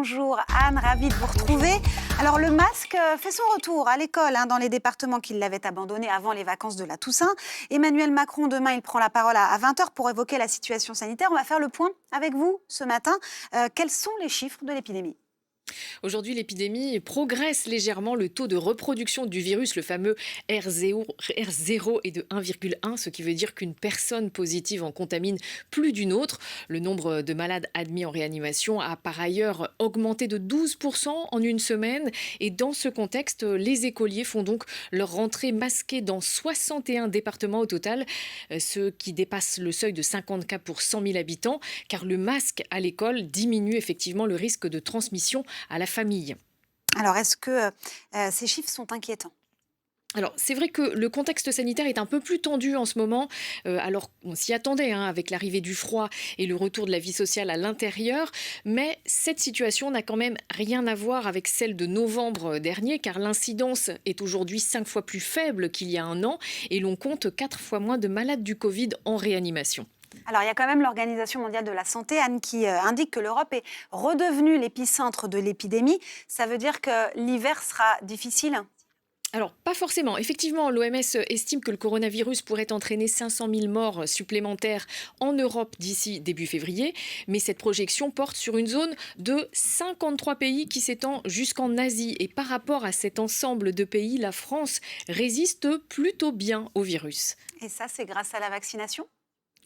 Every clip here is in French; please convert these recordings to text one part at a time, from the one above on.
Bonjour Anne, ravie de vous retrouver. Alors le masque fait son retour à l'école dans les départements qui l'avaient abandonné avant les vacances de la Toussaint. Emmanuel Macron, demain, il prend la parole à 20 h pour évoquer la situation sanitaire. On va faire le point avec vous ce matin. Quels sont les chiffres de l'épidémie ? Aujourd'hui, l'épidémie progresse légèrement. Le taux de reproduction du virus, le fameux R0, est de 1,1, ce qui veut dire qu'une personne positive en contamine plus d'une autre. Le nombre de malades admis en réanimation a par ailleurs augmenté de 12% en une semaine. Et dans ce contexte, les écoliers font donc leur rentrée masquée dans 61 départements au total, ce qui dépasse le seuil de 50 cas pour 100 000 habitants, car le masque à l'école diminue effectivement le risque de transmission à la famille. Alors est-ce que ces chiffres sont inquiétants ? Alors, c'est vrai que le contexte sanitaire est un peu plus tendu en ce moment. Alors, on s'y attendait avec l'arrivée du froid et le retour de la vie sociale à l'intérieur. Mais cette situation n'a quand même rien à voir avec celle de novembre dernier, car l'incidence est aujourd'hui 5 fois plus faible qu'il y a un an et l'on compte 4 fois moins de malades du Covid en réanimation. Alors, il y a quand même l'Organisation mondiale de la santé, Anne, qui indique que l'Europe est redevenue l'épicentre de l'épidémie. Ça veut dire que l'hiver sera difficile ? Alors, pas forcément. Effectivement, l'OMS estime que le coronavirus pourrait entraîner 500 000 morts supplémentaires en Europe d'ici début février. Mais cette projection porte sur une zone de 53 pays qui s'étend jusqu'en Asie. Et par rapport à cet ensemble de pays, la France résiste plutôt bien au virus. Et ça, c'est grâce à la vaccination ?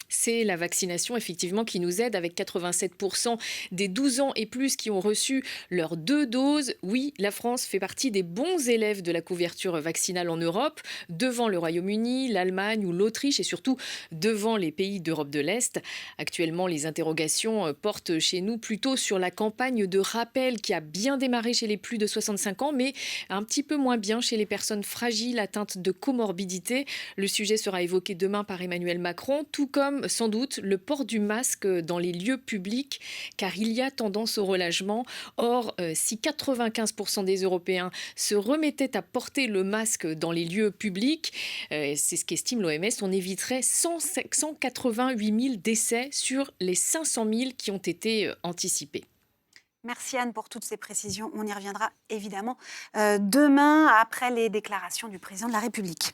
C'est la vaccination, effectivement, qui nous aide avec 87% des 12 ans et plus qui ont reçu leurs 2 doses. Oui, la France fait partie des bons élèves de la couverture vaccinale en Europe, devant le Royaume-Uni, l'Allemagne ou l'Autriche et surtout devant les pays d'Europe de l'Est. Actuellement, les interrogations portent chez nous plutôt sur la campagne de rappel qui a bien démarré chez les plus de 65 ans, mais un petit peu moins bien chez les personnes fragiles atteintes de comorbidité. Le sujet sera évoqué demain par Emmanuel Macron, tout comme sans doute le port du masque dans les lieux publics, car il y a tendance au relâchement. Or, si 95% des Européens se remettaient à porter le masque dans les lieux publics, c'est ce qu'estime l'OMS, on éviterait 188 000 décès sur les 500 000 qui ont été anticipés. Merci Anne pour toutes ces précisions. On y reviendra évidemment demain après les déclarations du président de la République.